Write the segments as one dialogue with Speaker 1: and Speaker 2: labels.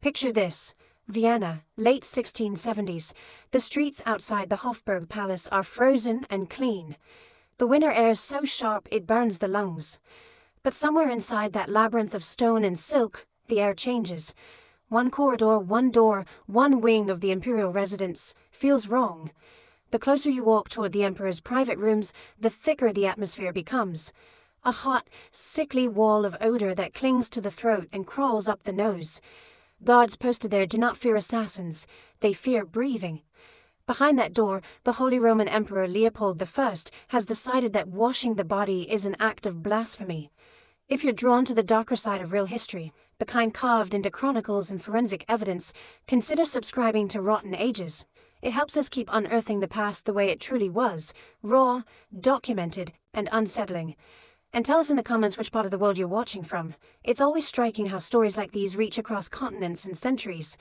Speaker 1: Picture this. Vienna, late 1670s. The streets outside the Hofburg Palace are frozen and clean. The winter air is so sharp it burns the lungs. But somewhere inside that labyrinth of stone and silk, the air changes. One corridor, one door, one wing of the imperial residence feels wrong. The closer you walk toward the emperor's private rooms, the thicker the atmosphere becomes. A hot, sickly wall of odor that clings to the throat and crawls up the nose. Guards posted there do not fear assassins, they fear breathing. Behind that door, the Holy Roman Emperor Leopold I has decided that washing the body is an act of blasphemy. If you're drawn to the darker side of real history, the kind carved into chronicles and forensic evidence, consider subscribing to Rotten Ages. It helps us keep unearthing the past the way it truly was, raw, documented, and unsettling. And tell us in the comments which part of the world you're watching from. It's always striking how stories like these reach across continents and centuries.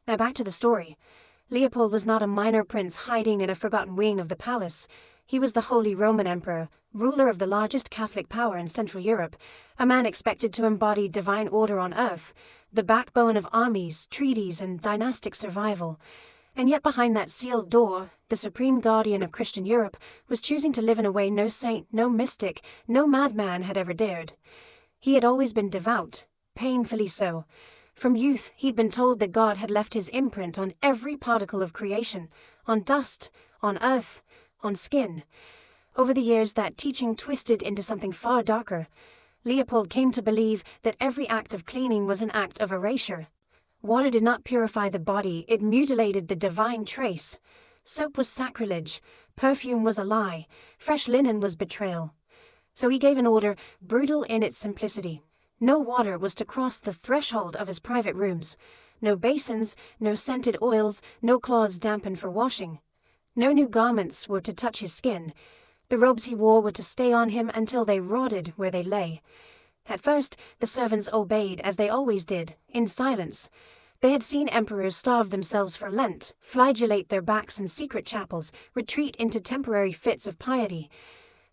Speaker 1: Now back to the story. Leopold was not a minor prince hiding in a forgotten wing of the palace. He was the Holy Roman Emperor, ruler of the largest Catholic power in Central Europe, a man expected to embody divine order on earth, the backbone of armies, treaties, and dynastic survival. And yet behind that sealed door, the supreme guardian of Christian Europe was choosing to live in a way no saint, no mystic, no madman had ever dared. He had always been devout, painfully so. From youth, he'd been told that God had left his imprint on every particle of creation, on dust, on earth, on skin. Over the years, that teaching twisted into something far darker. Leopold came to believe that every act of cleaning was an act of erasure. Water did not purify the body, it mutilated the divine trace. Soap was sacrilege, perfume was a lie, fresh linen was betrayal. So he gave an order, brutal in its simplicity. No water was to cross the threshold of his private rooms. No basins, no scented oils, no cloths dampened for washing. No new garments were to touch his skin. The robes he wore were to stay on him until they rotted where they lay. At first, the servants obeyed, as they always did, in silence. They had seen emperors starve themselves for Lent, flagellate their backs in secret chapels, retreat into temporary fits of piety.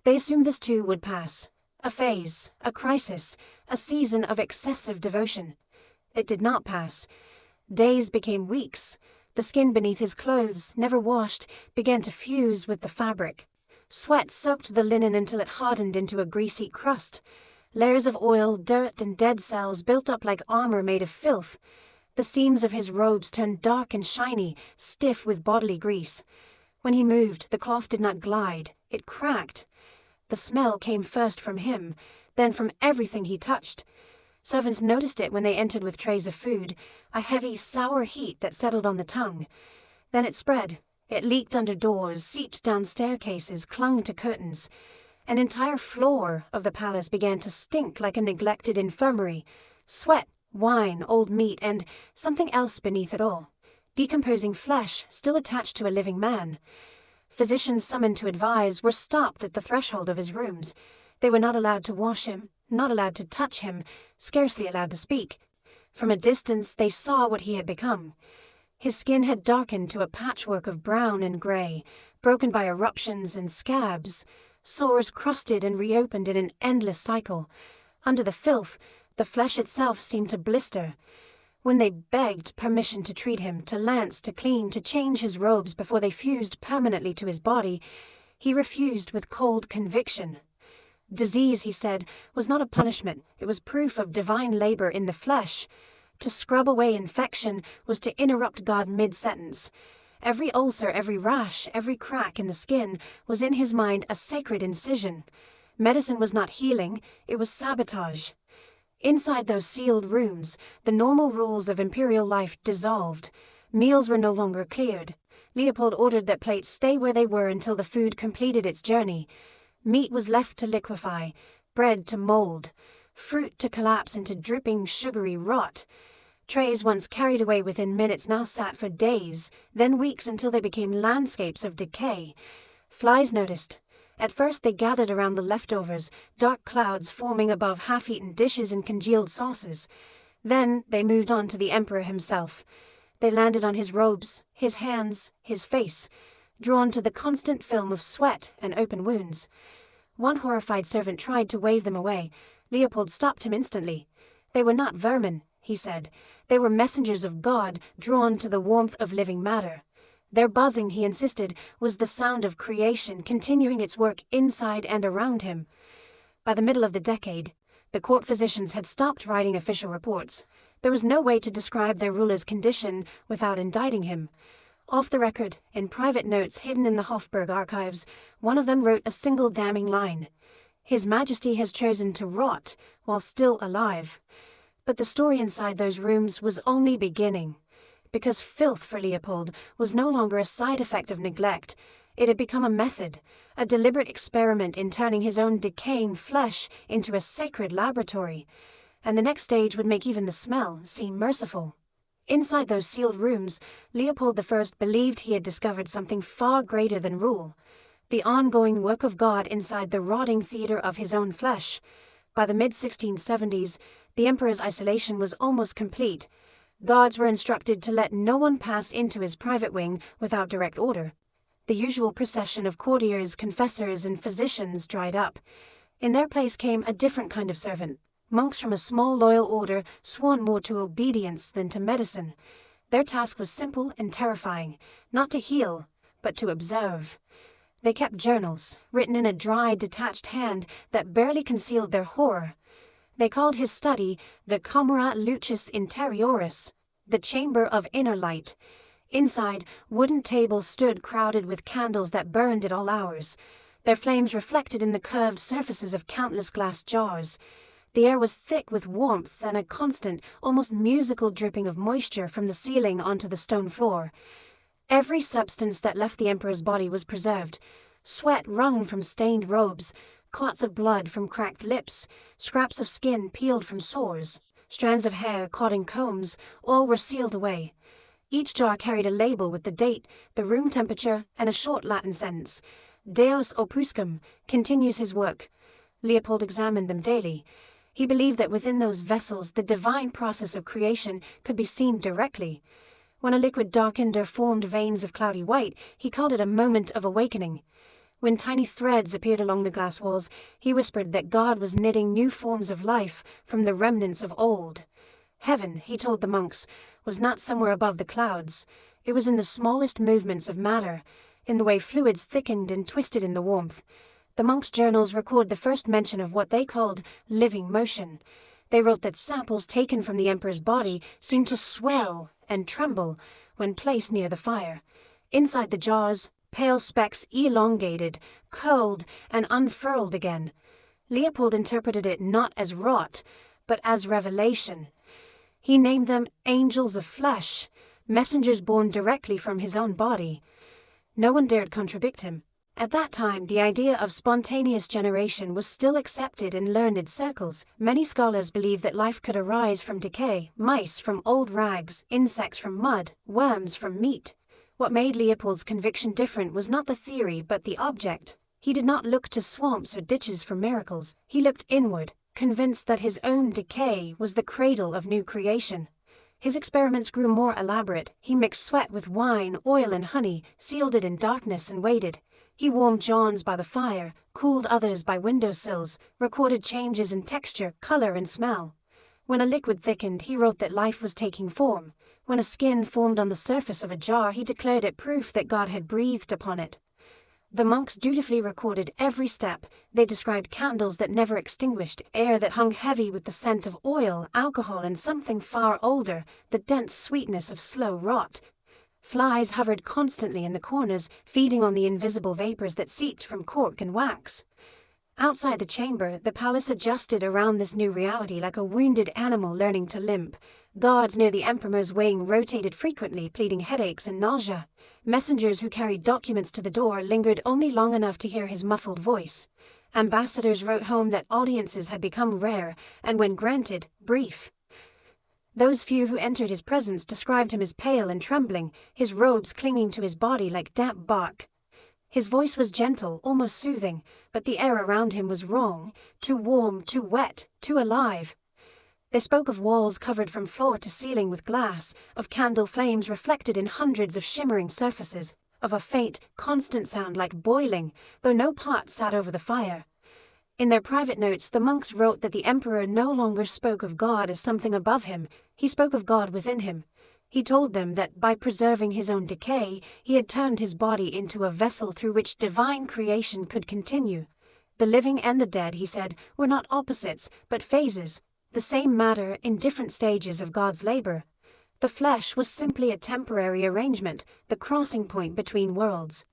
Speaker 1: They assumed this too would pass. A phase, a crisis, a season of excessive devotion. It did not pass. Days became weeks. The skin beneath his clothes, never washed, began to fuse with the fabric. Sweat soaked the linen until it hardened into a greasy crust. Layers of oil, dirt, and dead cells built up like armor made of filth. The seams of his robes turned dark and shiny, stiff with bodily grease. When he moved, the cloth did not glide, it cracked. The smell came first from him, then from everything he touched. Servants noticed it when they entered with trays of food, a heavy, sour heat that settled on the tongue. Then it spread. It leaked under doors, seeped down staircases, clung to curtains. An entire floor of the palace began to stink like a neglected infirmary. Sweat, wine, old meat, and something else beneath it all. Decomposing flesh still attached to a living man. Physicians summoned to advise were stopped at the threshold of his rooms. They were not allowed to wash him, not allowed to touch him, scarcely allowed to speak. From a distance they saw what he had become. His skin had darkened to a patchwork of brown and gray, broken by eruptions and scabs. Sores crusted and reopened in an endless cycle. Under the filth, the flesh itself seemed to blister. When they begged permission to treat him, to lance, to clean, to change his robes before they fused permanently to his body, he refused with cold conviction. Disease, he said, was not a punishment, it was proof of divine labor in the flesh. To scrub away infection was to interrupt God mid-sentence. Every ulcer, every rash, every crack in the skin was in his mind a sacred incision. Medicine was not healing, it was sabotage. Inside those sealed rooms, the normal rules of imperial life dissolved. Meals were no longer cleared. Leopold ordered that plates stay where they were until the food completed its journey. Meat was left to liquefy, bread to mold, fruit to collapse into dripping, sugary rot. Trays once carried away within minutes now sat for days, then weeks until they became landscapes of decay. Flies noticed. At first they gathered around the leftovers, dark clouds forming above half-eaten dishes and congealed sauces. Then they moved on to the emperor himself. They landed on his robes, his hands, his face, drawn to the constant film of sweat and open wounds. One horrified servant tried to wave them away. Leopold stopped him instantly. They were not vermin, he said. They were messengers of God, drawn to the warmth of living matter. Their buzzing, he insisted, was the sound of creation continuing its work inside and around him. By the middle of the decade, the court physicians had stopped writing official reports. There was no way to describe their ruler's condition without indicting him. Off the record, in private notes hidden in the Hofburg archives, one of them wrote a single damning line: "His Majesty has chosen to rot while still alive." But the story inside those rooms was only beginning. Because filth for Leopold was no longer a side effect of neglect, it had become a method, a deliberate experiment in turning his own decaying flesh into a sacred laboratory. And the next stage would make even the smell seem merciful. Inside those sealed rooms, Leopold I believed he had discovered something far greater than rule, the ongoing work of God inside the rotting theater of his own flesh. By the mid-1670s, the emperor's isolation was almost complete. Guards were instructed to let no one pass into his private wing without direct order. The usual procession of courtiers, confessors, and physicians dried up. In their place came a different kind of servant. Monks from a small loyal order, sworn more to obedience than to medicine. Their task was simple and terrifying, not to heal, but to observe. They kept journals, written in a dry, detached hand that barely concealed their horror. They called his study the Camera Lucis Interioris, the chamber of inner light. Inside, wooden tables stood crowded with candles that burned at all hours, their flames reflected in the curved surfaces of countless glass jars. The air was thick with warmth and a constant, almost musical dripping of moisture from the ceiling onto the stone floor. Every substance that left the emperor's body was preserved. Sweat wrung from stained robes, clots of blood from cracked lips, scraps of skin peeled from sores, strands of hair caught in combs, all were sealed away. Each jar carried a label with the date, the room temperature, and a short Latin sentence. Deus opuscum, continues his work. Leopold examined them daily. He believed that within those vessels the divine process of creation could be seen directly. When a liquid darkened or formed veins of cloudy white, he called it a moment of awakening. When tiny threads appeared along the glass walls, he whispered that God was knitting new forms of life from the remnants of old. Heaven, he told the monks, was not somewhere above the clouds. It was in the smallest movements of matter, in the way fluids thickened and twisted in the warmth. The monks' journals record the first mention of what they called living motion. They wrote that samples taken from the emperor's body seemed to swell and tremble when placed near the fire. Inside the jars, pale specks elongated, curled, and unfurled again. Leopold interpreted it not as rot, but as revelation. He named them angels of flesh, messengers born directly from his own body. No one dared contradict him. At that time, the idea of spontaneous generation was still accepted in learned circles. Many scholars believed that life could arise from decay, mice from old rags, insects from mud, worms from meat. What made Leopold's conviction different was not the theory but the object. He did not look to swamps or ditches for miracles. He looked inward, convinced that his own decay was the cradle of new creation. His experiments grew more elaborate. He mixed sweat with wine, oil, and honey, sealed it in darkness, and waited. He warmed Johns by the fire, cooled others by windowsills, recorded changes in texture, color, and smell. When a liquid thickened, he wrote that life was taking form. When a skin formed on the surface of a jar, he declared it proof that God had breathed upon it. The monks dutifully recorded every step. They described candles that never extinguished, air that hung heavy with the scent of oil, alcohol, and something far older, the dense sweetness of slow rot. Flies hovered constantly in the corners, feeding on the invisible vapors that seeped from cork and wax. Outside the chamber, the palace adjusted around this new reality like a wounded animal learning to limp. Guards near the emperor's wing rotated frequently, pleading headaches and nausea. Messengers who carried documents to the door lingered only long enough to hear his muffled voice. Ambassadors wrote home that audiences had become rare, and when granted, brief. Those few who entered his presence described him as pale and trembling, his robes clinging to his body like damp bark. His voice was gentle, almost soothing, but the air around him was wrong, too warm, too wet, too alive. They spoke of walls covered from floor to ceiling with glass, of candle flames reflected in hundreds of shimmering surfaces, of a faint, constant sound like boiling, though no pot sat over the fire. In their private notes, the monks wrote that the emperor no longer spoke of God as something above him, he spoke of God within him. He told them that by preserving his own decay, he had turned his body into a vessel through which divine creation could continue. The living and the dead, he said, were not opposites, but phases, the same matter in different stages of God's labor. The flesh was simply a temporary arrangement, the crossing point between worlds.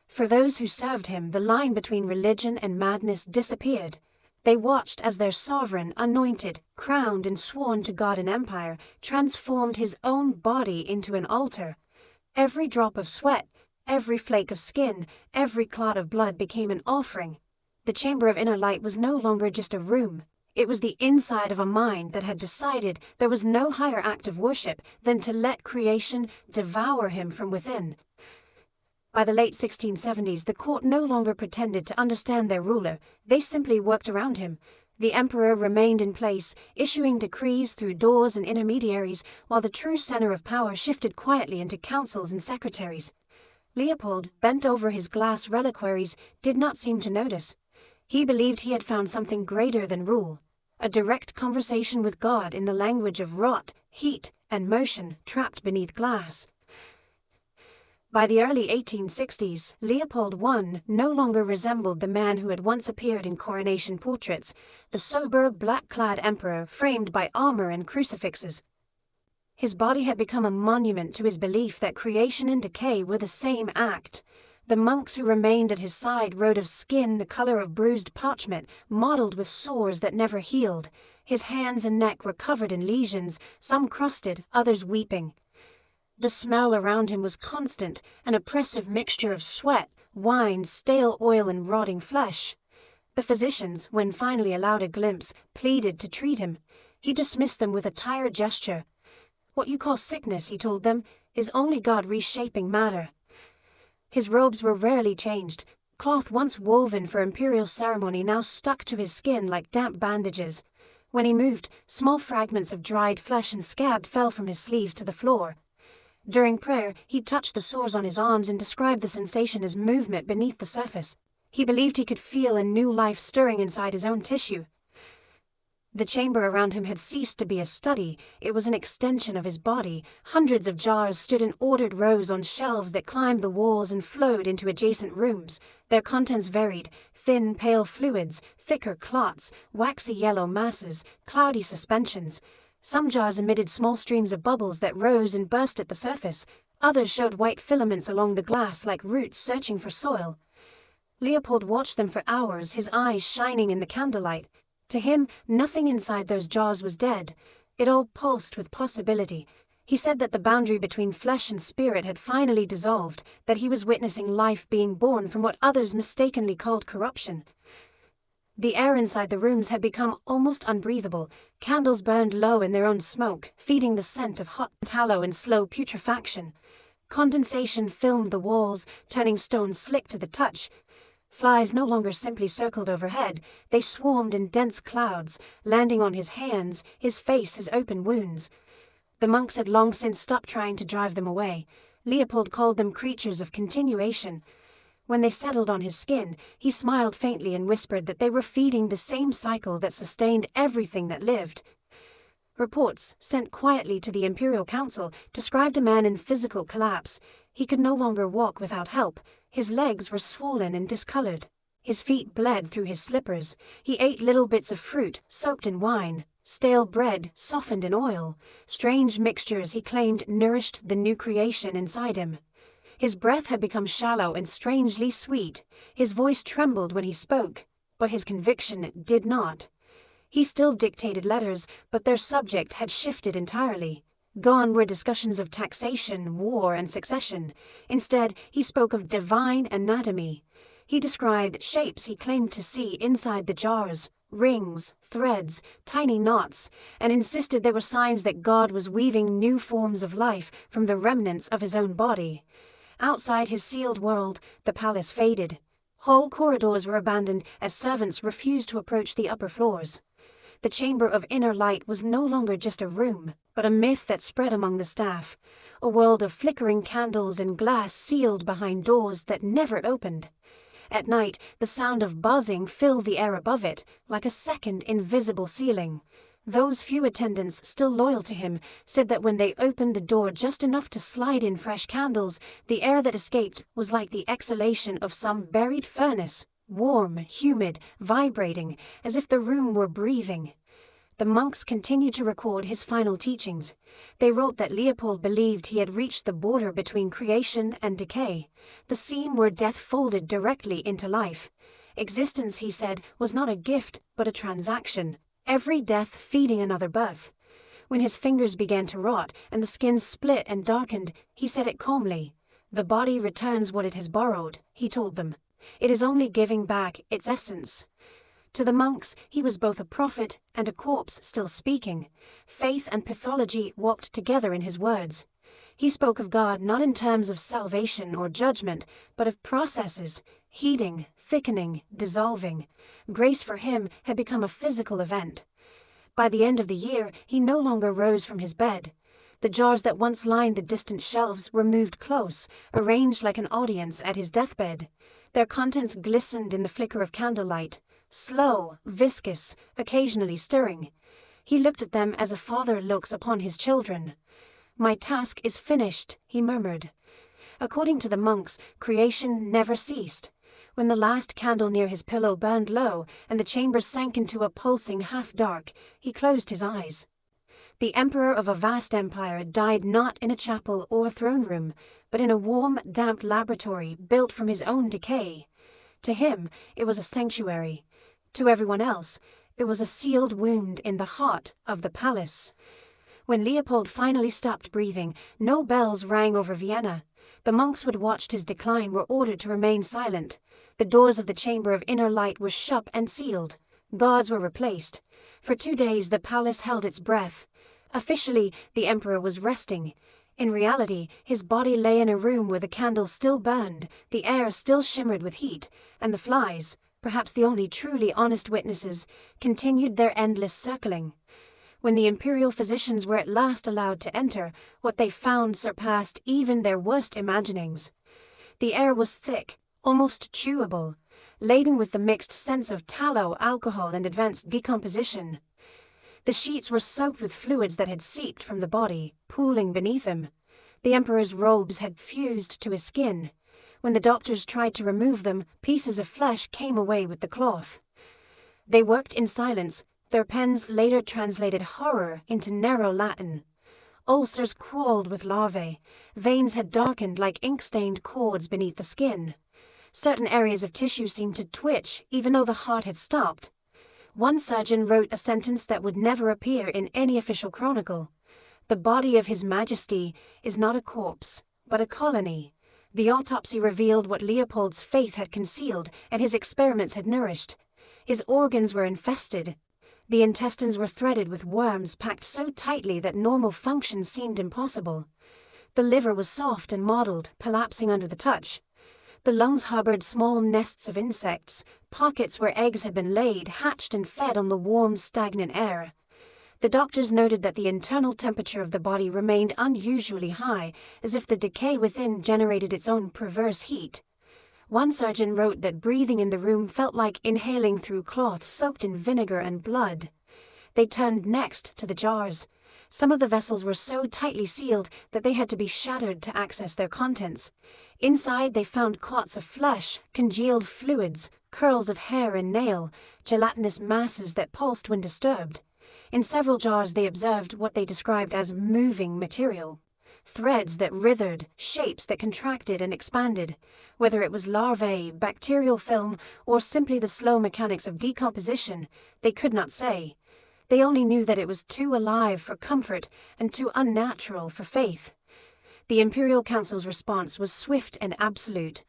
Speaker 1: For those who served him, the line between religion and madness disappeared. They watched as their sovereign, anointed, crowned and sworn to God and empire, transformed his own body into an altar. Every drop of sweat, every flake of skin, every clot of blood became an offering. The chamber of inner light was no longer just a room. It was the inside of a mind that had decided there was no higher act of worship than to let creation devour him from within. By the late 1670s, the court no longer pretended to understand their ruler, they simply worked around him. The emperor remained in place, issuing decrees through doors and intermediaries, while the true center of power shifted quietly into councils and secretaries. Leopold, bent over his glass reliquaries, did not seem to notice. He believed he had found something greater than rule, a direct conversation with God in the language of rot, heat, and motion trapped beneath glass. By the early 1860s, Leopold I no longer resembled the man who had once appeared in coronation portraits, the sober, black-clad emperor framed by armor and crucifixes. His body had become a monument to his belief that creation and decay were the same act. The monks who remained at his side wrote of skin the color of bruised parchment, mottled with sores that never healed. His hands and neck were covered in lesions, some crusted, others weeping. The smell around him was constant, an oppressive mixture of sweat, wine, stale oil, and rotting flesh. The physicians, when finally allowed a glimpse, pleaded to treat him. He dismissed them with a tired gesture. "What you call sickness," he told them, "is only God reshaping matter." His robes were rarely changed. Cloth once woven for imperial ceremony now stuck to his skin like damp bandages. When he moved, small fragments of dried flesh and scab fell from his sleeves to the floor. During prayer, he touched the sores on his arms and described the sensation as movement beneath the surface. He believed he could feel a new life stirring inside his own tissue. The chamber around him had ceased to be a study, it was an extension of his body. Hundreds of jars stood in ordered rows on shelves that climbed the walls and flowed into adjacent rooms. Their contents varied: thin, pale fluids, thicker clots, waxy yellow masses, cloudy suspensions. Some jars emitted small streams of bubbles that rose and burst at the surface. Others showed white filaments along the glass like roots searching for soil. Leopold watched them for hours, his eyes shining in the candlelight. To him, nothing inside those jars was dead. It all pulsed with possibility. He said that the boundary between flesh and spirit had finally dissolved, that he was witnessing life being born from what others mistakenly called corruption. The air inside the rooms had become almost unbreathable. Candles burned low in their own smoke, feeding the scent of hot tallow and slow putrefaction. Condensation filmed the walls, turning stone slick to the touch. Flies no longer simply circled overhead, they swarmed in dense clouds, landing on his hands, his face, his open wounds. The monks had long since stopped trying to drive them away. Leopold called them creatures of continuation. When they settled on his skin, he smiled faintly and whispered that they were feeding the same cycle that sustained everything that lived. Reports, sent quietly to the Imperial Council, described a man in physical collapse. He could no longer walk without help. His legs were swollen and discolored. His feet bled through his slippers. He ate little bits of fruit, soaked in wine, stale bread, softened in oil. Strange mixtures, he claimed, nourished the new creation inside him. His breath had become shallow and strangely sweet. His voice trembled when he spoke, but his conviction did not. He still dictated letters, but their subject had shifted entirely. Gone were discussions of taxation, war, and succession. Instead, he spoke of divine anatomy. He described shapes he claimed to see inside the jars, rings, threads, tiny knots, and insisted they were signs that God was weaving new forms of life from the remnants of his own body. Outside his sealed world, the palace faded. Whole corridors were abandoned as servants refused to approach the upper floors. The chamber of inner light was no longer just a room, but a myth that spread among the staff, a world of flickering candles and glass sealed behind doors that never opened. At night, the sound of buzzing filled the air above it, like a second invisible ceiling. Those few attendants still loyal to him said that when they opened the door just enough to slide in fresh candles, the air that escaped was like the exhalation of some buried furnace, warm, humid, vibrating, as if the room were breathing. The monks continued to record his final teachings. They wrote that Leopold believed he had reached the border between creation and decay, the seam where death folded directly into life. Existence, he said, was not a gift, but a transaction, every death feeding another birth. When his fingers began to rot and the skin split and darkened, he said it calmly. The body returns what it has borrowed, he told them. It is only giving back its essence. To the monks, he was both a prophet and a corpse still speaking. Faith and pathology walked together in his words. He spoke of God not in terms of salvation or judgment, but of processes, heating, thickening, dissolving. Grace for him had become a physical event. By the end of the year, he no longer rose from his bed. The jars that once lined the distant shelves were moved close, arranged like an audience at his deathbed. Their contents glistened in the flicker of candlelight. Slow, viscous, occasionally stirring. He looked at them as a father looks upon his children. "My task is finished," he murmured. According to the monks, creation never ceased. When the last candle near his pillow burned low and the chamber sank into a pulsing half-dark, he closed his eyes. The emperor of a vast empire died not in a chapel or throne room, but in a warm, damp laboratory built from his own decay. To him, it was a sanctuary. To everyone else, it was a sealed wound in the heart of the palace. When Leopold finally stopped breathing, no bells rang over Vienna. The monks who had watched his decline were ordered to remain silent. The doors of the chamber of inner light were shut and sealed. Guards were replaced. For 2 days the palace held its breath. Officially, the emperor was resting. In reality, his body lay in a room where the candles still burned, the air still shimmered with heat, and the flies, perhaps the only truly honest witnesses, continued their endless circling. When the imperial physicians were at last allowed to enter, what they found surpassed even their worst imaginings. The air was thick, almost chewable, laden with the mixed scents of tallow, alcohol, and advanced decomposition. The sheets were soaked with fluids that had seeped from the body, pooling beneath him. The emperor's robes had fused to his skin. When the doctors tried to remove them, pieces of flesh came away with the cloth. They worked in silence. Their pens later translated horror into narrow Latin. Ulcers crawled with larvae. Veins had darkened like ink-stained cords beneath the skin. Certain areas of tissue seemed to twitch, even though the heart had stopped. One surgeon wrote a sentence that would never appear in any official chronicle. "The body of His Majesty is not a corpse, but a colony." The autopsy revealed what Leopold's faith had concealed and his experiments had nourished. His organs were infested. The intestines were threaded with worms packed so tightly that normal function seemed impossible. The liver was soft and mottled, collapsing under the touch. The lungs harbored small nests of insects, pockets where eggs had been laid, hatched and fed on the warm, stagnant air. The doctors noted that the internal temperature of the body remained unusually high, as if the decay within generated its own perverse heat. One surgeon wrote that breathing in the room felt like inhaling through cloth soaked in vinegar and blood. They turned next to the jars. Some of the vessels were so tightly sealed that they had to be shattered to access their contents. Inside they found clots of flesh, congealed fluids, curls of hair and nail, gelatinous masses that pulsed when disturbed. In several jars they observed what they described as moving material. Threads that writhed, shapes that contracted and expanded. Whether it was larvae, bacterial film, or simply the slow mechanics of decomposition, they could not say. They only knew that it was too alive for comfort and too unnatural for faith. The Imperial Council's response was swift and absolute.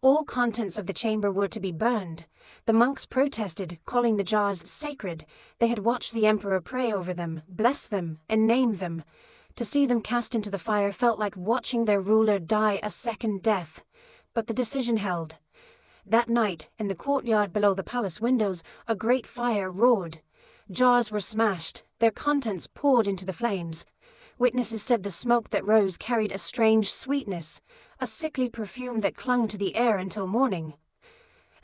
Speaker 1: All contents of the chamber were to be burned. The monks protested, calling the jars sacred. They had watched the emperor pray over them, bless them, and name them. To see them cast into the fire felt like watching their ruler die a second death. But the decision held. That night, in the courtyard below the palace windows, a great fire roared. Jars were smashed, their contents poured into the flames. Witnesses said the smoke that rose carried a strange sweetness, a sickly perfume that clung to the air until morning.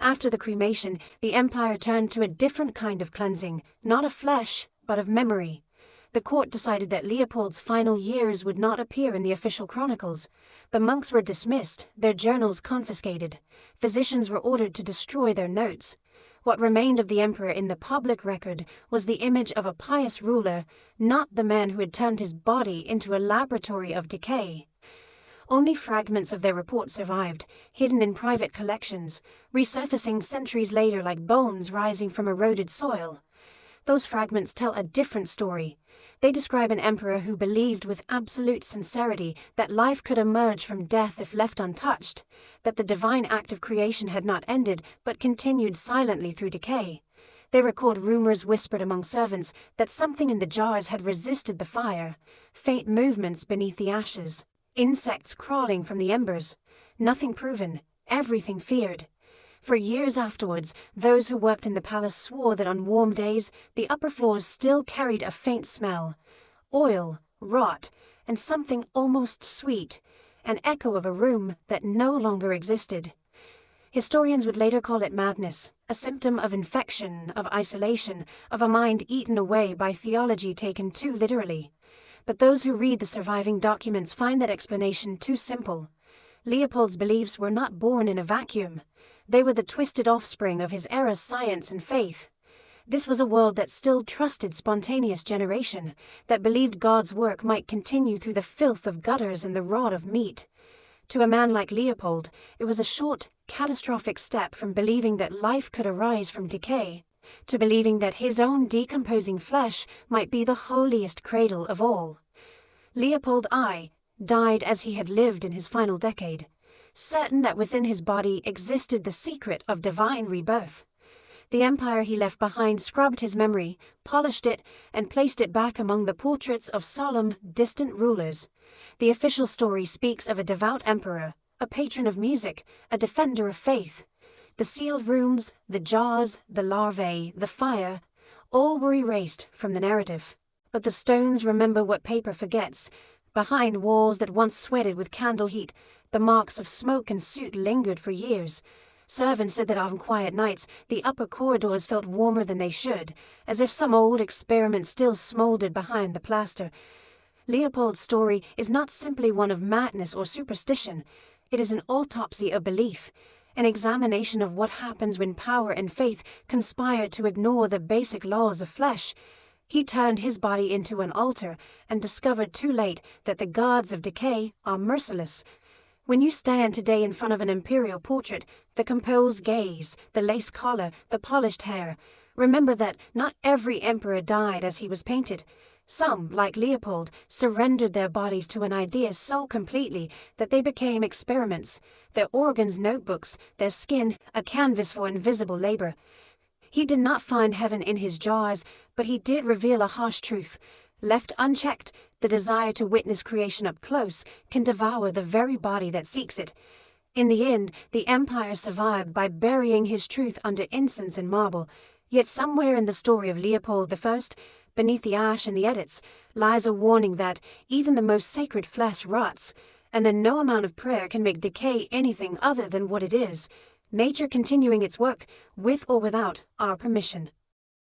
Speaker 1: After the cremation, the empire turned to a different kind of cleansing, not of flesh, but of memory. The court decided that Leopold's final years would not appear in the official chronicles. The monks were dismissed, their journals confiscated. Physicians were ordered to destroy their notes. What remained of the emperor in the public record was the image of a pious ruler, not the man who had turned his body into a laboratory of decay. Only fragments of their report survived, hidden in private collections, resurfacing centuries later like bones rising from eroded soil. Those fragments tell a different story. They describe an emperor who believed with absolute sincerity that life could emerge from death if left untouched, that the divine act of creation had not ended but continued silently through decay. They record rumors whispered among servants that something in the jars had resisted the fire, faint movements beneath the ashes, insects crawling from the embers. Nothing proven, everything feared. For years afterwards, those who worked in the palace swore that on warm days, the upper floors still carried a faint smell. Oil, rot, and something almost sweet, an echo of a room that no longer existed. Historians would later call it madness, a symptom of infection, of isolation, of a mind eaten away by theology taken too literally. But those who read the surviving documents find that explanation too simple. Leopold's beliefs were not born in a vacuum. They were the twisted offspring of his era's science and faith. This was a world that still trusted spontaneous generation, that believed God's work might continue through the filth of gutters and the rot of meat. To a man like Leopold, it was a short, catastrophic step from believing that life could arise from decay, to believing that his own decomposing flesh might be the holiest cradle of all. Leopold I died as he had lived in his final decade, certain that within his body existed the secret of divine rebirth. The empire he left behind scrubbed his memory, polished it, and placed it back among the portraits of solemn, distant rulers. The official story speaks of a devout emperor, a patron of music, a defender of faith. The sealed rooms, the jars, the larvae, the fire, all were erased from the narrative. But the stones remember what paper forgets. Behind walls that once sweated with candle heat, the marks of smoke and soot lingered for years. Servants said that on quiet nights, the upper corridors felt warmer than they should, as if some old experiment still smoldered behind the plaster. Leopold's story is not simply one of madness or superstition. It is an autopsy of belief, an examination of what happens when power and faith conspire to ignore the basic laws of flesh. He turned his body into an altar and discovered too late that the gods of decay are merciless. When you stand today in front of an imperial portrait, the composed gaze, the lace collar, the polished hair, remember that not every emperor died as he was painted. Some, like Leopold, surrendered their bodies to an idea so completely that they became experiments, their organs notebooks, their skin a canvas for invisible labor. He did not find heaven in his jars, but he did reveal a harsh truth. Left unchecked, the desire to witness creation up close can devour the very body that seeks it. In the end, the empire survived by burying his truth under incense and marble. Yet somewhere in the story of Leopold I, beneath the ash and the edits, lies a warning that even the most sacred flesh rots, and that no amount of prayer can make decay anything other than what it is. Nature continuing its work, with or without our permission.